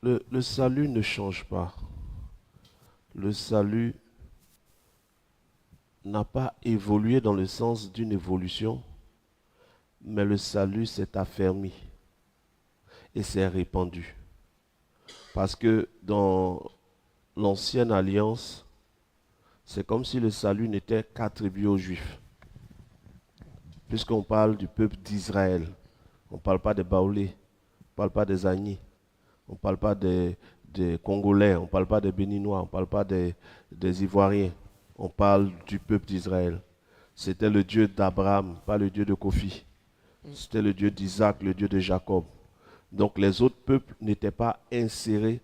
le salut ne change pas. Le salut n'a pas évolué dans le sens d'une évolution, mais le salut s'est affermi et s'est répandu. Parce que dans l'ancienne alliance, c'est comme si le salut n'était qu'attribué aux Juifs. Puisqu'on parle du peuple d'Israël, on ne parle pas des Baoulés, on ne parle pas des Agnis, on ne parle pas des Congolais, on ne parle pas des Béninois, on ne parle pas des Ivoiriens, on parle du peuple d'Israël. C'était le Dieu d'Abraham, pas le Dieu de Kofi. C'était le Dieu d'Isaac, le Dieu de Jacob. Donc les autres peuples n'étaient pas insérés,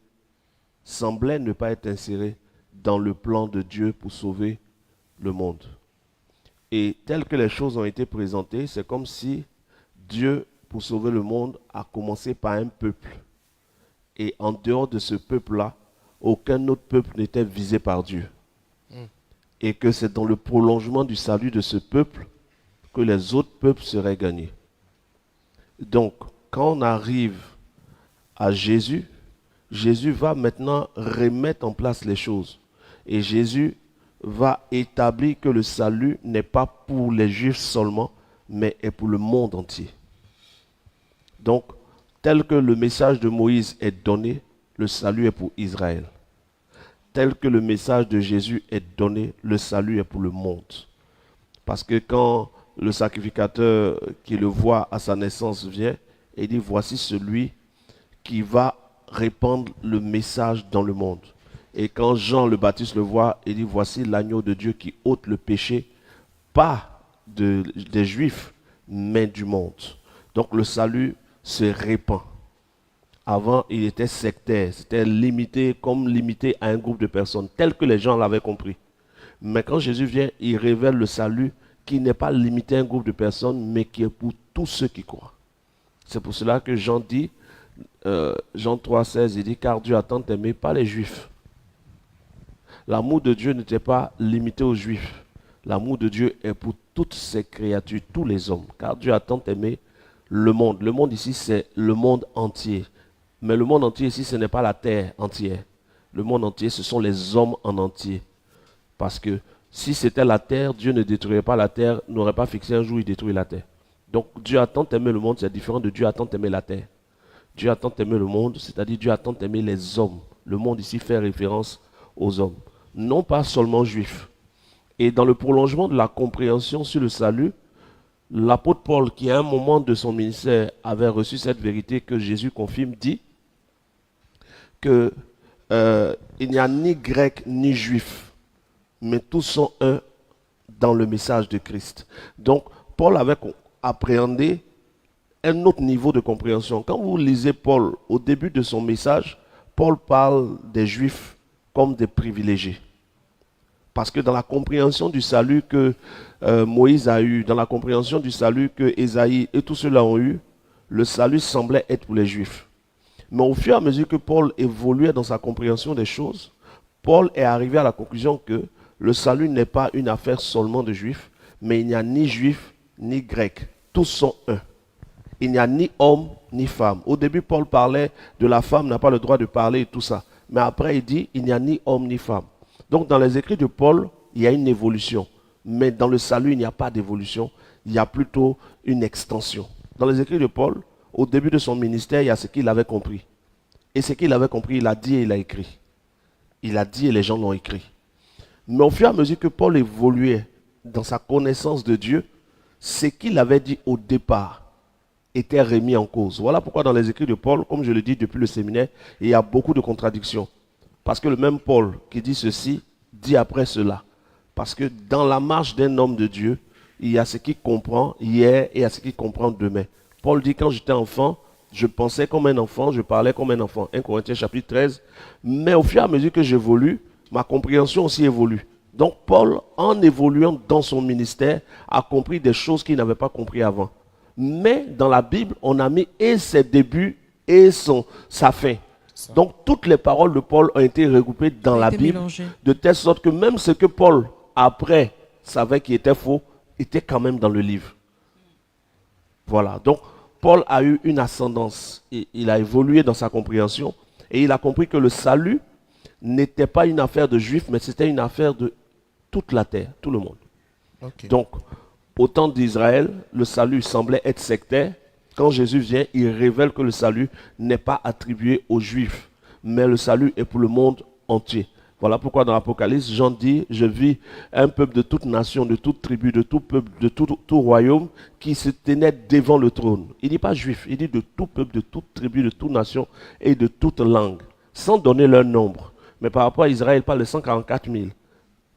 semblaient ne pas être insérés dans le plan de Dieu pour sauver le monde. Et tel que les choses ont été présentées, c'est comme si Dieu, pour sauver le monde, a commencé par un peuple. Et en dehors de ce peuple-là, aucun autre peuple n'était visé par Dieu. Et que c'est dans le prolongement du salut de ce peuple que les autres peuples seraient gagnés. Donc, quand on arrive à Jésus, Jésus va maintenant remettre en place les choses. Et Jésus va établir que le salut n'est pas pour les Juifs seulement, mais est pour le monde entier. Donc, tel que le message de Moïse est donné, le salut est pour Israël. Tel que le message de Jésus est donné, le salut est pour le monde. Parce que quand le sacrificateur qui le voit à sa naissance vient, il dit, voici celui qui va répandre le message dans le monde. Et quand Jean le Baptiste le voit, il dit, voici l'agneau de Dieu qui ôte le péché, pas des Juifs, mais du monde. Donc le salut se répand. Avant, il était sectaire, c'était limité à un groupe de personnes, tel que les gens l'avaient compris. Mais quand Jésus vient, il révèle le salut qui n'est pas limité à un groupe de personnes, mais qui est pour tous ceux qui croient. C'est pour cela que Jean dit, Jean 3,16, il dit, car Dieu a tant aimé, pas les Juifs. L'amour de Dieu n'était pas limité aux Juifs. L'amour de Dieu est pour toutes ses créatures, tous les hommes. Car Dieu a tant aimé le monde. Le monde ici, c'est le monde entier. Mais le monde entier ici, ce n'est pas la terre entière. Le monde entier, ce sont les hommes en entier. Parce que si c'était la terre, Dieu ne détruirait pas la terre, n'aurait pas fixé un jour, il détruit la terre. Donc Dieu a tant aimé le monde, c'est différent de Dieu a tant aimé la terre. Dieu a tant aimé le monde, c'est-à-dire Dieu a tant aimé les hommes. Le monde ici fait référence aux hommes, non pas seulement juifs. Et dans le prolongement de la compréhension sur le salut, l'apôtre Paul, qui à un moment de son ministère avait reçu cette vérité que Jésus confirme, dit que il n'y a ni grec ni juif, mais tous sont un dans le message de Christ. Donc, Paul avait appréhendé un autre niveau de compréhension. Quand vous lisez Paul, au début de son message, Paul parle des Juifs comme des privilégiés. Parce que dans la compréhension du salut que Moïse a eu, dans la compréhension du salut que Ésaïe et tous ceux-là ont eu, le salut semblait être pour les Juifs. Mais au fur et à mesure que Paul évoluait dans sa compréhension des choses, Paul est arrivé à la conclusion que le salut n'est pas une affaire seulement de Juifs, mais il n'y a ni Juifs ni Grecs. Tous sont un. Il n'y a ni homme ni femme. Au début, Paul parlait de la femme n'a pas le droit de parler et tout ça. Mais après, il dit, il n'y a ni homme ni femme. Donc, dans les écrits de Paul, il y a une évolution. Mais dans le salut, il n'y a pas d'évolution. Il y a plutôt une extension. Dans les écrits de Paul, au début de son ministère, il y a ce qu'il avait compris. Et ce qu'il avait compris, il a dit et il a écrit. Il a dit et les gens l'ont écrit. Mais au fur et à mesure que Paul évoluait dans sa connaissance de Dieu, ce qu'il avait dit au départ était remis en cause. Voilà pourquoi dans les écrits de Paul, comme je le dis depuis le séminaire, il y a beaucoup de contradictions. Parce que le même Paul qui dit ceci, dit après cela. Parce que dans la marche d'un homme de Dieu, il y a ce qu'il comprend hier et il y a ce qu'il comprend demain. Paul dit, quand j'étais enfant, je pensais comme un enfant, je parlais comme un enfant. 1 Corinthiens chapitre 13. Mais au fur et à mesure que j'évolue, ma compréhension aussi évolue. Donc Paul, en évoluant dans son ministère, a compris des choses qu'il n'avait pas compris avant. Mais dans la Bible, on a mis et ses débuts et sa fin. Donc toutes les paroles de Paul ont été regroupées dans la Bible, mélangées. De telle sorte que même ce que Paul, après, savait qui était faux, était quand même dans le livre. Voilà. Donc Paul a eu une ascendance. Il a évolué dans sa compréhension. Et il a compris que le salut n'était pas une affaire de juifs, mais c'était une affaire de toute la terre, tout le monde. Ok. Donc, au temps d'Israël, le salut semblait être sectaire. Quand Jésus vient, il révèle que le salut n'est pas attribué aux Juifs, mais le salut est pour le monde entier. Voilà pourquoi dans l'Apocalypse, Jean dit, je vis un peuple de toute nation, de toute tribu, de tout peuple, de tout royaume qui se tenait devant le trône. Il ne dit pas juif, il dit de tout peuple, de toute tribu, de toute nation et de toute langue, sans donner leur nombre. Mais par rapport à Israël, il parle de 144 000.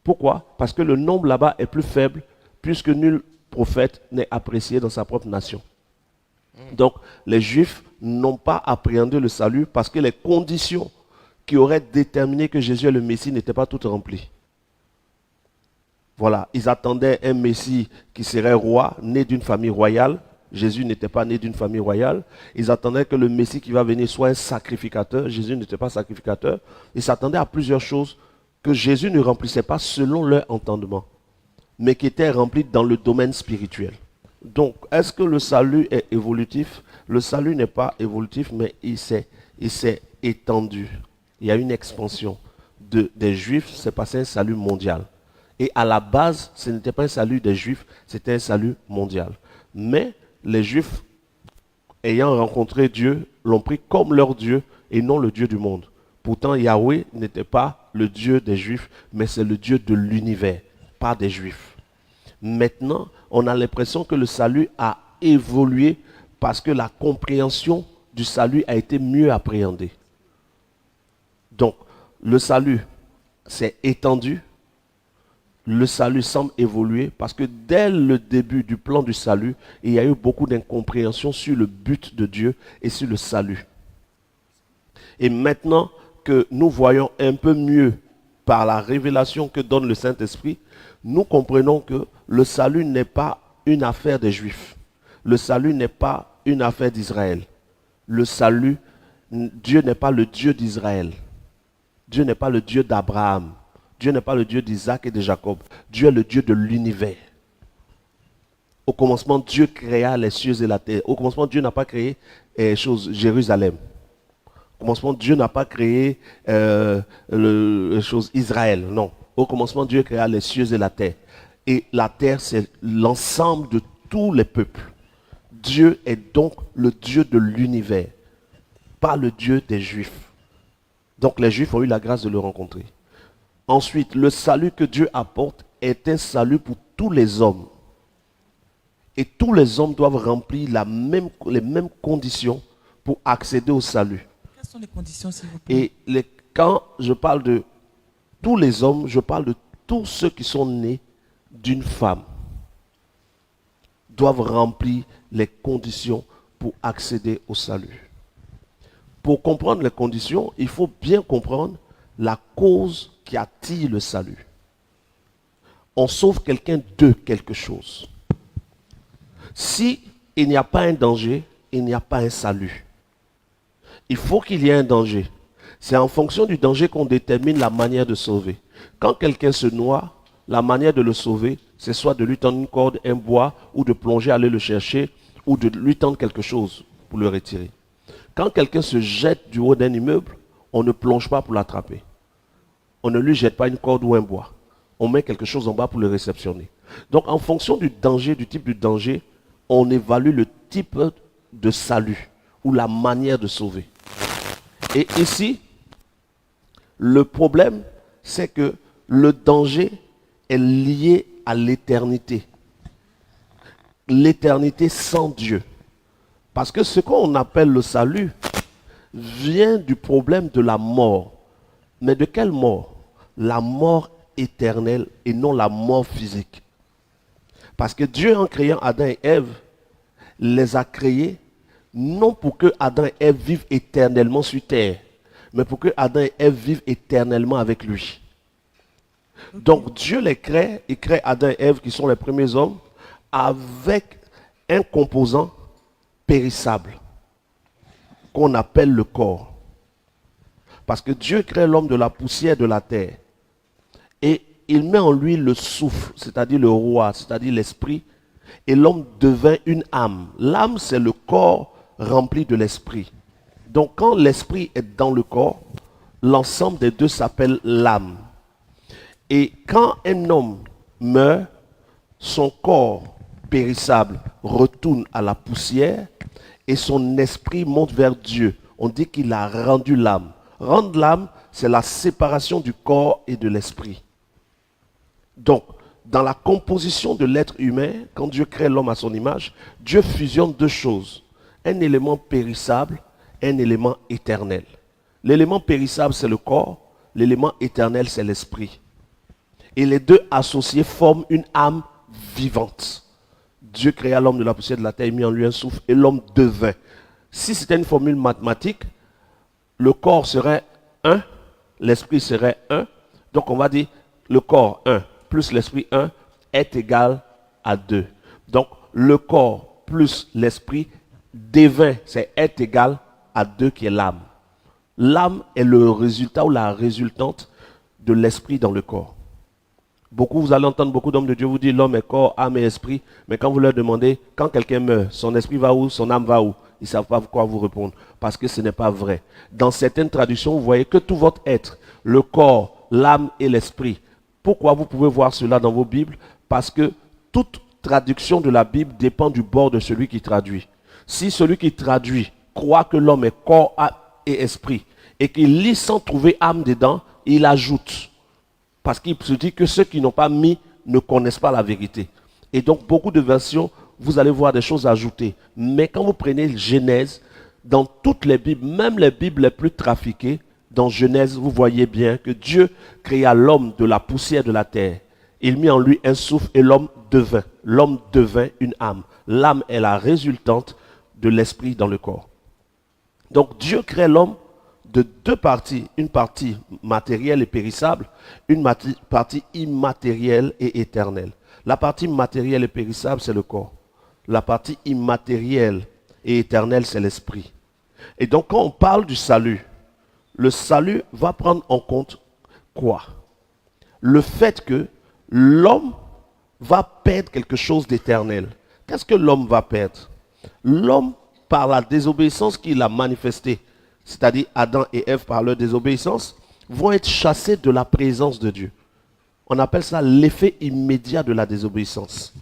Pourquoi? Parce que le nombre là-bas est plus faible, puisque nul prophète n'est apprécié dans sa propre nation. Donc, les Juifs n'ont pas appréhendé le salut parce que les conditions qui auraient déterminé que Jésus est le Messie n'étaient pas toutes remplies. Voilà, ils attendaient un Messie qui serait roi, né d'une famille royale. Jésus n'était pas né d'une famille royale. Ils attendaient que le Messie qui va venir soit un sacrificateur. Jésus n'était pas sacrificateur. Ils s'attendaient à plusieurs choses que Jésus ne remplissait pas selon leur entendement, mais qui étaient remplies dans le domaine spirituel. Donc, est-ce que le salut est évolutif? Le salut n'est pas évolutif, mais il s'est étendu. Il y a une expansion des Juifs, c'est passé un salut mondial. Et à la base, ce n'était pas un salut des Juifs, c'était un salut mondial. Mais les Juifs, ayant rencontré Dieu, l'ont pris comme leur Dieu et non le Dieu du monde. Pourtant, Yahweh n'était pas le Dieu des Juifs, mais c'est le Dieu de l'univers, pas des Juifs. Maintenant, on a l'impression que le salut a évolué parce que la compréhension du salut a été mieux appréhendée. Donc, le salut s'est étendu, le salut semble évoluer parce que dès le début du plan du salut, il y a eu beaucoup d'incompréhension sur le but de Dieu et sur le salut. Et maintenant que nous voyons un peu mieux par la révélation que donne le Saint-Esprit, nous comprenons que le salut n'est pas une affaire des Juifs. Le salut n'est pas une affaire d'Israël. Le salut, Dieu n'est pas le Dieu d'Israël. Dieu n'est pas le Dieu d'Abraham. Dieu n'est pas le Dieu d'Isaac et de Jacob. Dieu est le Dieu de l'univers. Au commencement, Dieu créa les cieux et la terre. Au commencement, Dieu n'a pas créé Jérusalem. Au commencement, Dieu n'a pas créé Israël. Non. Au commencement, Dieu créa les cieux et la terre. Et la terre, c'est l'ensemble de tous les peuples. Dieu est donc le Dieu de l'univers, pas le Dieu des Juifs. Donc les Juifs ont eu la grâce de le rencontrer. Ensuite, le salut que Dieu apporte est un salut pour tous les hommes. Et tous les hommes doivent remplir les mêmes conditions pour accéder au salut. Quelles sont les conditions, s'il vous plaît? Et quand je parle de tous les hommes, je parle de tous ceux qui sont nés d'une femme, doivent remplir les conditions pour accéder au salut. Pour comprendre les conditions, il faut bien comprendre la cause qui attire le salut. On sauve quelqu'un de quelque chose. Si il n'y a pas un danger, il n'y a pas un salut. Il faut qu'il y ait un danger. C'est en fonction du danger qu'on détermine la manière de sauver. Quand quelqu'un se noie, la manière de le sauver, c'est soit de lui tendre une corde, un bois, ou de plonger, aller le chercher, ou de lui tendre quelque chose pour le retirer. Quand quelqu'un se jette du haut d'un immeuble, on ne plonge pas pour l'attraper. On ne lui jette pas une corde ou un bois. On met quelque chose en bas pour le réceptionner. Donc en fonction du danger, du type de danger, on évalue le type de salut ou la manière de sauver. Et ici, le problème, c'est que le danger est lié à l'éternité. L'éternité sans Dieu. Parce que ce qu'on appelle le salut vient du problème de la mort. Mais de quelle mort? La mort éternelle et non la mort physique. Parce que Dieu, en créant Adam et Ève, les a créés non pour que Adam et Ève vivent éternellement sur terre, mais pour que Adam et Ève vivent éternellement avec lui. Donc Dieu les crée, il crée Adam et Ève qui sont les premiers hommes avec un composant périssable qu'on appelle le corps. Parce que Dieu crée l'homme de la poussière de la terre et il met en lui le souffle, c'est-à-dire le roi, c'est-à-dire l'esprit, et l'homme devint une âme. L'âme, c'est le corps rempli de l'esprit. Donc quand l'esprit est dans le corps, l'ensemble des deux s'appelle l'âme. Et quand un homme meurt, son corps périssable retourne à la poussière et son esprit monte vers Dieu. On dit qu'il a rendu l'âme. Rendre l'âme, c'est la séparation du corps et de l'esprit. Donc, dans la composition de l'être humain, quand Dieu crée l'homme à son image, Dieu fusionne deux choses. Un élément périssable, un élément éternel. L'élément périssable, c'est le corps. L'élément éternel, c'est l'esprit. Et les deux associés forment une âme vivante. Dieu créa l'homme de la poussière de la terre, il mit en lui un souffle et l'homme devint. Si c'était une formule mathématique, le corps serait 1, l'esprit serait 1. Donc on va dire le corps 1 plus l'esprit 1 est égal à 2. Donc le corps plus l'esprit devint, c'est est égal à 2 qui est l'âme. L'âme est le résultat ou la résultante de l'esprit dans le corps. Beaucoup, vous allez entendre beaucoup d'hommes de Dieu vous dire l'homme est corps, âme et esprit. Mais quand vous leur demandez, quand quelqu'un meurt, son esprit va où, son âme va où? Ils ne savent pas quoi vous répondre. Parce que ce n'est pas vrai. Dans certaines traductions, vous voyez que tout votre être, le corps, l'âme et l'esprit. Pourquoi vous pouvez voir cela dans vos Bibles? Parce que toute traduction de la Bible dépend du bord de celui qui traduit. Si celui qui traduit croit que l'homme est corps, âme et esprit, et qu'il lit sans trouver âme dedans, il ajoute. Parce qu'il se dit que ceux qui n'ont pas mis ne connaissent pas la vérité. Et donc, beaucoup de versions, vous allez voir des choses ajoutées. Mais quand vous prenez Genèse, dans toutes les Bibles, même les Bibles les plus trafiquées, dans Genèse, vous voyez bien que Dieu créa l'homme de la poussière de la terre. Il mit en lui un souffle et l'homme devint. L'homme devint une âme. L'âme est la résultante de l'esprit dans le corps. Donc, Dieu crée l'homme de deux parties, une partie matérielle et périssable, une partie immatérielle et éternelle. La partie matérielle et périssable, c'est le corps. La partie immatérielle et éternelle, c'est l'esprit. Et donc, quand on parle du salut, le salut va prendre en compte quoi? Le fait que l'homme va perdre quelque chose d'éternel. Qu'est-ce que l'homme va perdre? L'homme, par la désobéissance qu'il a manifestée, c'est-à-dire Adam et Ève par leur désobéissance, vont être chassés de la présence de Dieu. On appelle ça l'effet immédiat de la désobéissance.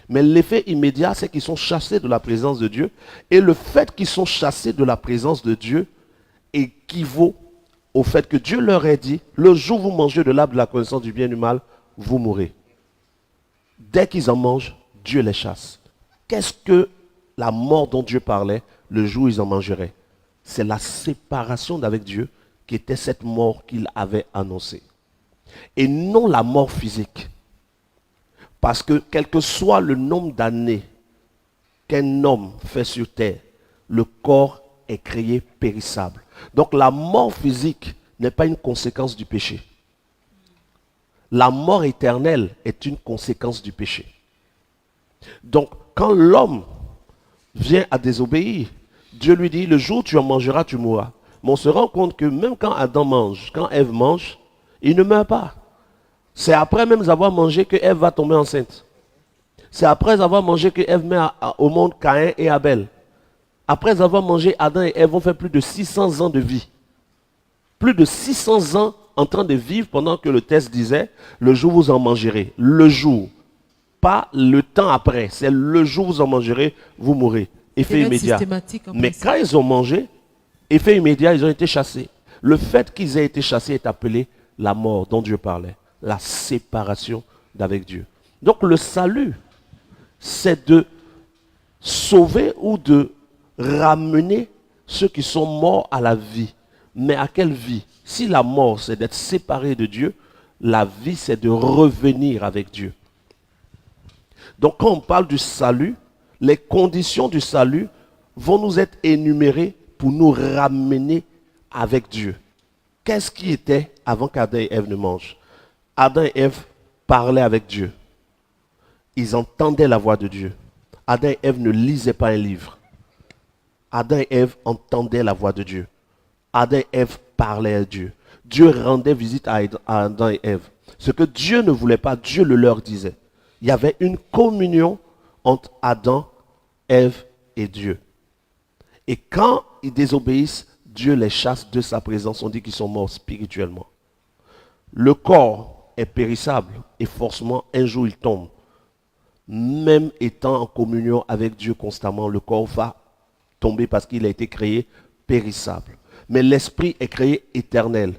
Mais l'effet immédiat, c'est qu'ils sont chassés de la présence de Dieu. Et le fait qu'ils sont chassés de la présence de Dieu équivaut au fait que Dieu leur ait dit, le jour où vous mangez de l'arbre de la connaissance du bien et du mal, vous mourrez. Dès qu'ils en mangent, Dieu les chasse. Qu'est-ce que la mort dont Dieu parlait le jour où ils en mangeraient? C'est la séparation d'avec Dieu qui était cette mort qu'il avait annoncée. Et non la mort physique. Parce que quel que soit le nombre d'années qu'un homme fait sur terre, le corps est créé périssable. Donc la mort physique n'est pas une conséquence du péché. La mort éternelle est une conséquence du péché. Donc quand l'homme vient à désobéir, Dieu lui dit, le jour où tu en mangeras, tu mourras. Mais on se rend compte que même quand Adam mange, quand Ève mange, il ne meurt pas. C'est après même avoir mangé que Ève va tomber enceinte. C'est après avoir mangé que Ève met au monde Caïn et Abel. Après avoir mangé, Adam et Ève vont faire plus de 600 ans de vie. Plus de 600 ans en train de vivre pendant que le texte disait, le jour où vous en mangerez. Le jour. Pas le temps après. C'est le jour où vous en mangerez, vous mourrez. Effet immédiat. Mais quand ils ont mangé, effet immédiat, ils ont été chassés. Le fait qu'ils aient été chassés est appelé la mort dont Dieu parlait. La séparation d'avec Dieu. Donc le salut, c'est de sauver ou de ramener ceux qui sont morts à la vie. Mais à quelle vie? Si la mort, c'est d'être séparé de Dieu, la vie, c'est de revenir avec Dieu. Donc quand on parle du salut, les conditions du salut vont nous être énumérées pour nous ramener avec Dieu. Qu'est-ce qui était avant qu'Adam et Ève ne mangent? Adam et Ève parlaient avec Dieu. Ils entendaient la voix de Dieu. Adam et Ève ne lisaient pas un livre. Adam et Ève entendaient la voix de Dieu. Adam et Ève parlaient à Dieu. Dieu rendait visite à Adam et Ève. Ce que Dieu ne voulait pas, Dieu le leur disait. Il y avait une communion entre Adam, Ève et Dieu. Et quand ils désobéissent, Dieu les chasse de sa présence. On dit qu'ils sont morts spirituellement. Le corps est périssable et forcément un jour il tombe. Même étant en communion avec Dieu constamment, le corps va tomber parce qu'il a été créé périssable. Mais l'esprit est créé éternel.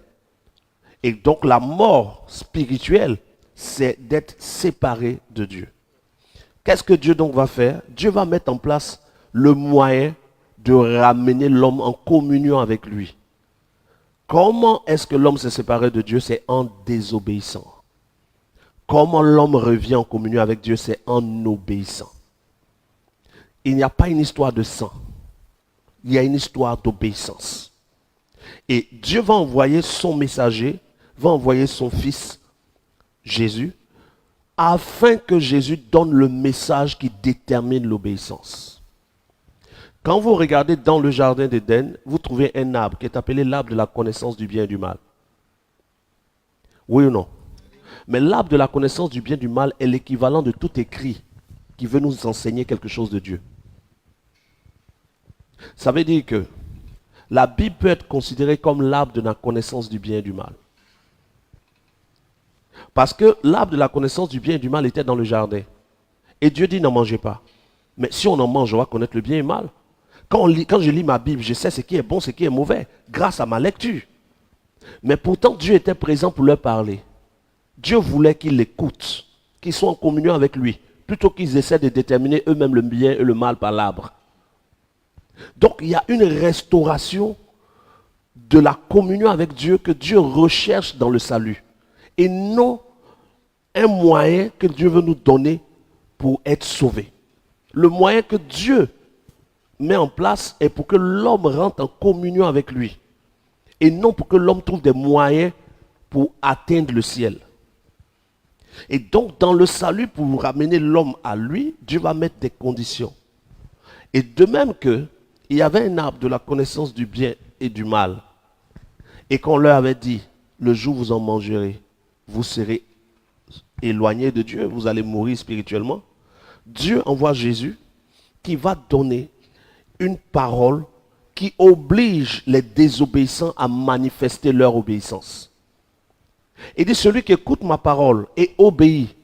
Et donc la mort spirituelle, c'est d'être séparé de Dieu. Qu'est-ce que Dieu donc va faire? Dieu va mettre en place le moyen de ramener l'homme en communion avec lui. Comment est-ce que l'homme s'est séparé de Dieu? C'est en désobéissant. Comment l'homme revient en communion avec Dieu? C'est en obéissant. Il n'y a pas une histoire de sang. Il y a une histoire d'obéissance. Et Dieu va envoyer son messager, va envoyer son fils, Jésus, afin que Jésus donne le message qui détermine l'obéissance. Quand vous regardez dans le jardin d'Éden, vous trouvez un arbre qui est appelé l'arbre de la connaissance du bien et du mal. Oui ou non? Mais l'arbre de la connaissance du bien et du mal est l'équivalent de tout écrit qui veut nous enseigner quelque chose de Dieu. Ça veut dire que la Bible peut être considérée comme l'arbre de la connaissance du bien et du mal. Parce que l'arbre de la connaissance du bien et du mal était dans le jardin. Et Dieu dit n'en mangez pas. Mais si on en mange, on va connaître le bien et le mal. Quand je lis ma Bible, je sais ce qui est bon, ce qui est mauvais, grâce à ma lecture. Mais pourtant, Dieu était présent pour leur parler. Dieu voulait qu'ils l'écoutent, qu'ils soient en communion avec lui, plutôt qu'ils essaient de déterminer eux-mêmes le bien et le mal par l'arbre. Donc, il y a une restauration de la communion avec Dieu que Dieu recherche dans le salut. Et non un moyen que Dieu veut nous donner pour être sauvé. Le moyen que Dieu met en place est pour que l'homme rentre en communion avec lui. Et non pour que l'homme trouve des moyens pour atteindre le ciel. Et donc, dans le salut, pour ramener l'homme à lui, Dieu va mettre des conditions. Et de même que il y avait un arbre de la connaissance du bien et du mal. Et qu'on leur avait dit, le jour où vous en mangerez, vous serez éloignés de Dieu, vous allez mourir spirituellement. Dieu envoie Jésus qui va donner une parole qui oblige les désobéissants à manifester leur obéissance. Il dit, celui qui écoute ma parole et obéit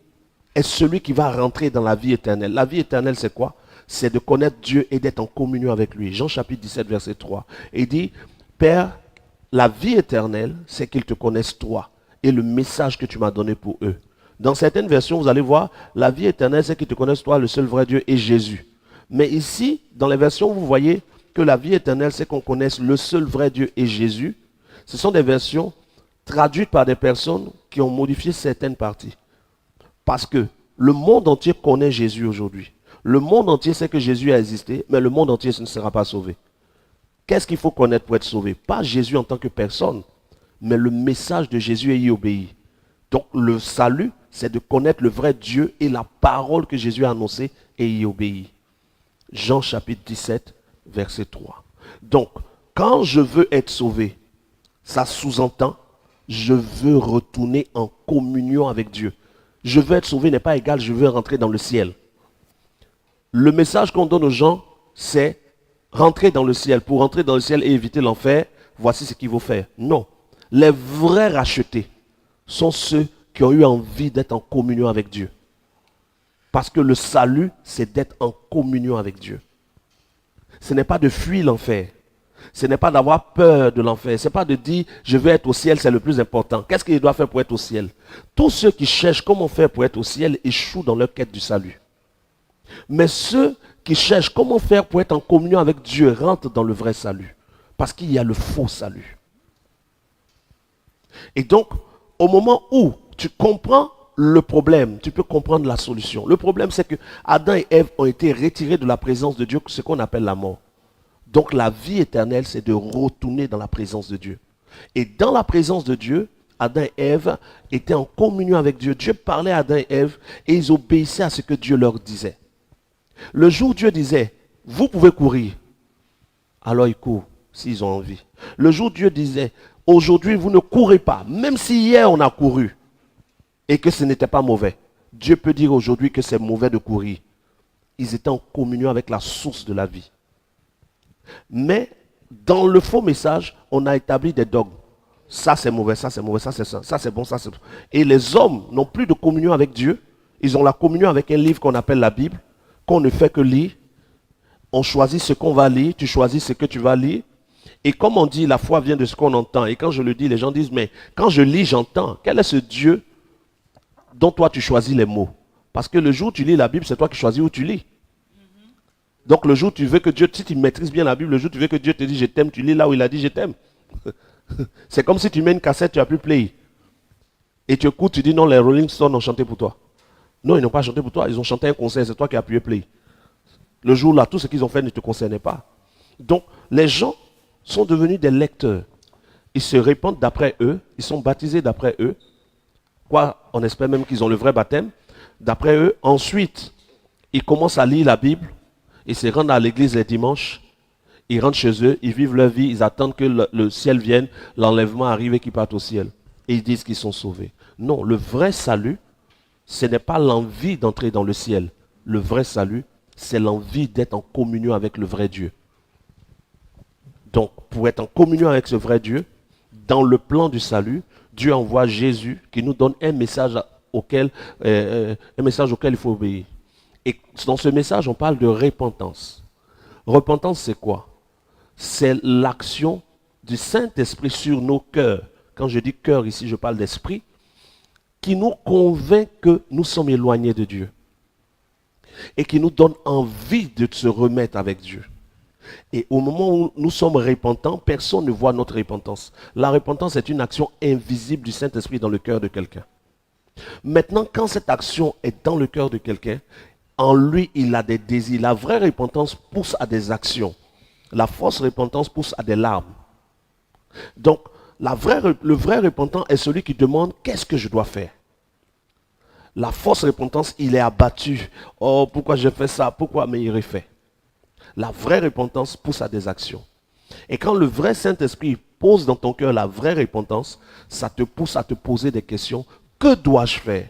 est celui qui va rentrer dans la vie éternelle. La vie éternelle, c'est quoi? C'est de connaître Dieu et d'être en communion avec lui. Jean chapitre 17, verset 3. Il dit, Père, la vie éternelle, c'est qu'ils te connaissent toi et le message que tu m'as donné pour eux. Dans certaines versions, vous allez voir, la vie éternelle, c'est qu'ils te connaissent toi, le seul vrai Dieu et Jésus. Mais ici, dans les versions, vous voyez que la vie éternelle, c'est qu'on connaisse le seul vrai Dieu et Jésus. Ce sont des versions traduites par des personnes qui ont modifié certaines parties. Parce que le monde entier connaît Jésus aujourd'hui. Le monde entier sait que Jésus a existé, mais le monde entier ne sera pas sauvé. Qu'est-ce qu'il faut connaître pour être sauvé? Pas Jésus en tant que personne, mais le message de Jésus et y obéir. Donc le salut, c'est de connaître le vrai Dieu et la parole que Jésus a annoncée et y obéir. Jean chapitre 17, verset 3. Donc, quand je veux être sauvé, ça sous-entend, je veux retourner en communion avec Dieu. Je veux être sauvé n'est pas égal, je veux rentrer dans le ciel. Le message qu'on donne aux gens, c'est rentrer dans le ciel. Pour rentrer dans le ciel et éviter l'enfer, voici ce qu'il faut faire. Non. Les vrais rachetés sont ceux qui ont eu envie d'être en communion avec Dieu. Parce que le salut, c'est d'être en communion avec Dieu. Ce n'est pas de fuir l'enfer. Ce n'est pas d'avoir peur de l'enfer. Ce n'est pas de dire, je veux être au ciel, c'est le plus important. Qu'est-ce qu'il doit faire pour être au ciel? Tous ceux qui cherchent comment faire pour être au ciel échouent dans leur quête du salut. Mais ceux qui cherchent comment faire pour être en communion avec Dieu rentrent dans le vrai salut. Parce qu'il y a le faux salut. Et donc, au moment où tu comprends le problème, tu peux comprendre la solution. Le problème, c'est que Adam et Ève ont été retirés de la présence de Dieu, ce qu'on appelle la mort. Donc la vie éternelle, c'est de retourner dans la présence de Dieu. Et dans la présence de Dieu, Adam et Ève étaient en communion avec Dieu. Dieu parlait à Adam et Ève et ils obéissaient à ce que Dieu leur disait. Le jour où Dieu disait, vous pouvez courir, alors ils courent s'ils ont envie. Le jour où Dieu disait, aujourd'hui vous ne courez pas, même si hier on a couru et que ce n'était pas mauvais. Dieu peut dire aujourd'hui que c'est mauvais de courir. Ils étaient en communion avec la source de la vie. Mais Dans le faux message, on a établi des dogmes. Ça c'est mauvais, ça c'est mauvais, ça c'est ça c'est bon, ça c'est bon. Et les hommes n'ont plus de communion avec Dieu. Ils ont la communion avec un livre qu'on appelle la Bible, qu'on ne fait que lire. On choisit ce qu'on va lire, tu choisis ce que tu vas lire. Et comme on dit, la foi vient de ce qu'on entend. Et quand je le dis, les gens disent, mais quand je lis, j'entends. Quel est ce Dieu dont toi tu choisis les mots? Parce que le jour où tu lis la Bible, c'est toi qui choisis où tu lis. Donc le jour où tu veux que Dieu, si tu maîtrises bien la Bible, le jour où tu veux que Dieu te dise je t'aime, tu lis là où il a dit je t'aime. C'est comme si tu mets une cassette, tu as pu play. Et tu écoutes, tu dis non, les Rolling Stones ont chanté pour toi. Non, ils n'ont pas chanté pour toi, ils ont chanté un concert, c'est toi qui as appuyé play. Le jour-là, tout ce qu'ils ont fait ne te concernait pas. Donc les gens sont devenus des lecteurs. Ils se répandent d'après eux, ils sont baptisés d'après eux. Quoi, on espère même qu'ils ont le vrai baptême. D'après eux, ensuite, ils commencent à lire la Bible. Ils se rendent à l'église les dimanches, ils rentrent chez eux, ils vivent leur vie, ils attendent que le ciel vienne, l'enlèvement arrive et qu'ils partent au ciel. Et ils disent qu'ils sont sauvés. Non, le vrai salut, ce n'est pas l'envie d'entrer dans le ciel. Le vrai salut, c'est l'envie d'être en communion avec le vrai Dieu. Donc, pour être en communion avec ce vrai Dieu, dans le plan du salut, Dieu envoie Jésus qui nous donne un message auquel il faut obéir. Et dans ce message, on parle de repentance. Repentance, c'est quoi? C'est l'action du Saint-Esprit sur nos cœurs. Quand je dis cœur ici, je parle d'esprit, qui nous convainc que nous sommes éloignés de Dieu. Et qui nous donne envie de se remettre avec Dieu. Et au moment où nous sommes repentants, personne ne voit notre repentance. La repentance est une action invisible du Saint-Esprit dans le cœur de quelqu'un. Maintenant, quand cette action est dans le cœur de quelqu'un, en lui, il a des désirs. La vraie repentance pousse à des actions. La fausse repentance pousse à des larmes. Donc, le vrai repentant est celui qui demande qu'est-ce que je dois faire. La fausse repentance, il est abattu. Oh, pourquoi j'ai fait ça? Pourquoi? Mais il refait. La vraie repentance pousse à des actions. Et quand le vrai Saint-Esprit pose dans ton cœur la vraie repentance, ça te pousse à te poser des questions. Que dois-je faire?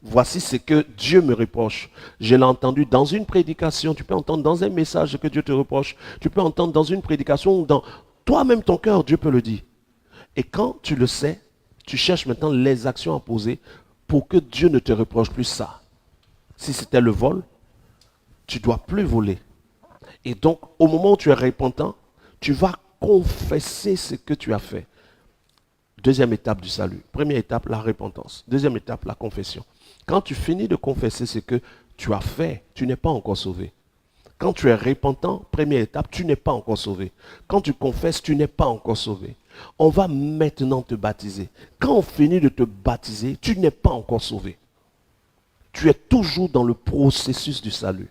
Voici ce que Dieu me reproche. Je l'ai entendu dans une prédication. Tu peux entendre dans un message ce que Dieu te reproche. Tu peux entendre dans une prédication ou dans toi-même ton cœur, Dieu peut le dire. Et quand tu le sais, tu cherches maintenant les actions à poser pour que Dieu ne te reproche plus ça. Si c'était le vol, tu ne dois plus voler. Et donc, au moment où tu es repentant, tu vas confesser ce que tu as fait. Deuxième étape du salut. Première étape, la repentance. Deuxième étape, la confession. Quand tu finis de confesser ce que tu as fait, tu n'es pas encore sauvé. Quand tu es repentant, première étape, tu n'es pas encore sauvé. Quand tu confesses, tu n'es pas encore sauvé. On va maintenant te baptiser. Quand on finit de te baptiser, tu n'es pas encore sauvé. Tu es toujours dans le processus du salut.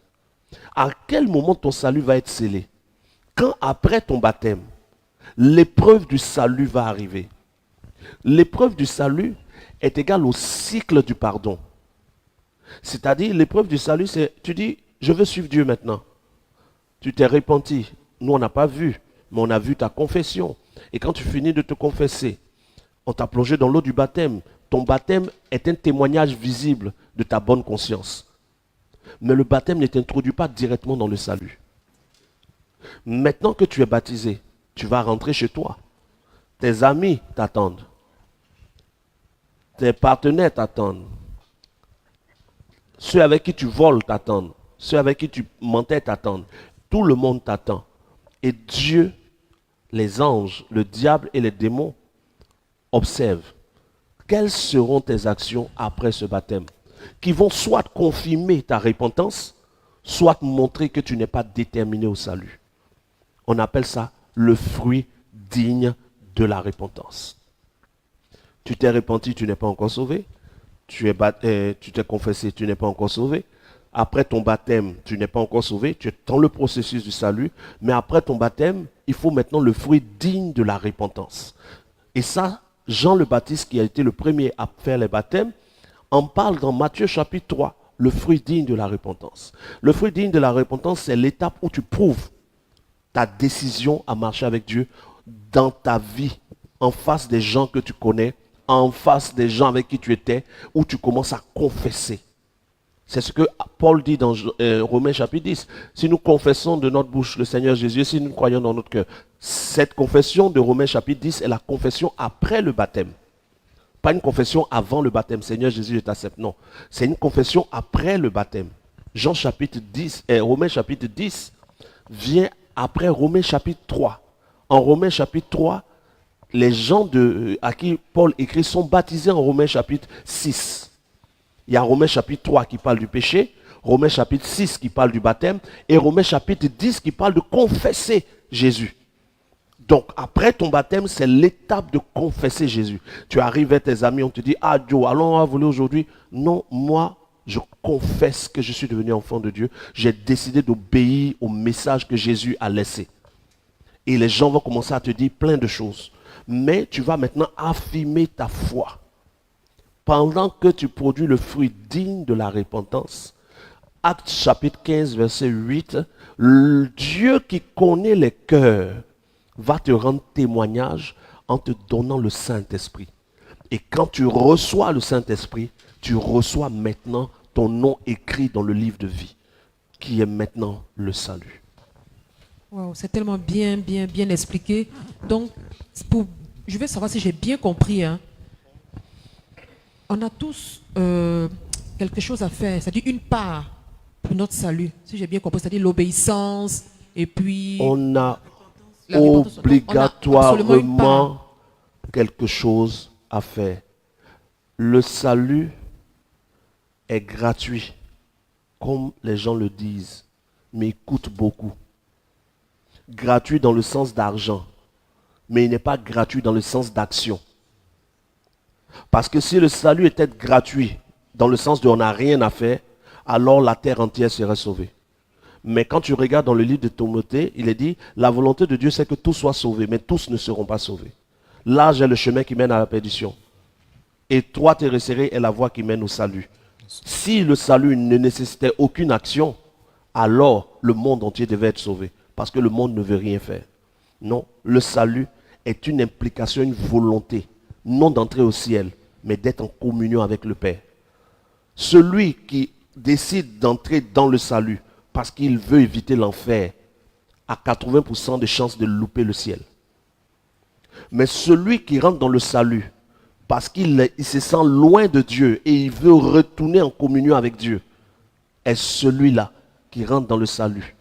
À quel moment ton salut va être scellé? Quand après ton baptême, l'épreuve du salut va arriver. L'épreuve du salut est égale au cycle du pardon. C'est-à-dire, l'épreuve du salut, c'est, tu dis, je veux suivre Dieu maintenant. Tu t'es repenti. Nous, on n'a pas vu, mais on a vu ta confession. Et quand tu finis de te confesser, on t'a plongé dans l'eau du baptême. Ton baptême est un témoignage visible de ta bonne conscience. Mais le baptême ne t'introduit pas directement dans le salut. Maintenant que tu es baptisé, tu vas rentrer chez toi. Tes amis t'attendent. Tes partenaires t'attendent. Ceux avec qui tu voles t'attendent. Ceux avec qui tu mentais t'attendent. Tout le monde t'attend. Et Dieu, les anges, le diable et les démons observent. Quelles seront tes actions après ce baptême? Qui vont soit confirmer ta repentance, soit montrer que tu n'es pas déterminé au salut. On appelle ça le fruit digne de la repentance. Tu t'es repenti, tu n'es pas encore sauvé. Tu t'es confessé, tu n'es pas encore sauvé. Après ton baptême, tu n'es pas encore sauvé. Tu es dans le processus du salut. Mais après ton baptême, il faut maintenant le fruit digne de la repentance. Et ça, Jean le Baptiste, qui a été le premier à faire les baptêmes, en parle dans Matthieu chapitre 3, le fruit digne de la repentance. Le fruit digne de la repentance, c'est l'étape où tu prouves ta décision à marcher avec Dieu dans ta vie, en face des gens que tu connais, en face des gens avec qui tu étais, où tu commences à confesser. C'est ce que Paul dit dans Romains chapitre 10. Si nous confessons de notre bouche le Seigneur Jésus, si nous croyons dans notre cœur, cette confession de Romains chapitre 10 est la confession après le baptême. Pas une confession avant le baptême. Seigneur Jésus, je t'accepte. Non. C'est une confession après le baptême. Jean chapitre 10, Romains chapitre 10 vient après Romains chapitre 3. En Romains chapitre 3, les gens à qui Paul écrit sont baptisés en Romains chapitre 6. Il y a Romains chapitre 3 qui parle du péché, Romains chapitre 6 qui parle du baptême, et Romains chapitre 10 qui parle de confesser Jésus. Donc, après ton baptême, c'est l'étape de confesser Jésus. Tu arrives vers tes amis, on te dit, ah Joe, allons voler aujourd'hui. Non, moi, je confesse que je suis devenu enfant de Dieu. J'ai décidé d'obéir au message que Jésus a laissé. Et les gens vont commencer à te dire plein de choses. Mais tu vas maintenant affirmer ta foi. Pendant que tu produis le fruit digne de la repentance, Actes chapitre 15, verset 8, le Dieu qui connaît les cœurs va te rendre témoignage en te donnant le Saint-Esprit. Et quand tu reçois le Saint-Esprit, tu reçois maintenant ton nom écrit dans le livre de vie, qui est maintenant le salut. Wow, c'est tellement bien expliqué. Donc, je vais savoir si j'ai bien compris, hein. On a tous quelque chose à faire, c'est-à-dire une part pour notre salut, si j'ai bien compris, c'est-à-dire l'obéissance et puis... On a obligatoirement quelque chose à faire. Le salut est gratuit, comme les gens le disent, mais il coûte beaucoup. Gratuit dans le sens d'argent, mais il n'est pas gratuit dans le sens d'action. Parce que si le salut était gratuit, dans le sens de on n'a rien à faire, alors la terre entière serait sauvée. Mais quand tu regardes dans le livre de Timothée, il est dit, la volonté de Dieu c'est que tous soient sauvés, mais tous ne seront pas sauvés. Large est le chemin qui mène à la perdition. Étroite et resserrée est la voie qui mène au salut. Si le salut ne nécessitait aucune action, alors le monde entier devait être sauvé. Parce que le monde ne veut rien faire. Non, le salut est une implication, une volonté. Non d'entrer au ciel, mais d'être en communion avec le Père. Celui qui décide d'entrer dans le salut parce qu'il veut éviter l'enfer a 80% de chances de louper le ciel. Mais celui qui rentre dans le salut parce qu'il se sent loin de Dieu et il veut retourner en communion avec Dieu est celui-là qui rentre dans le salut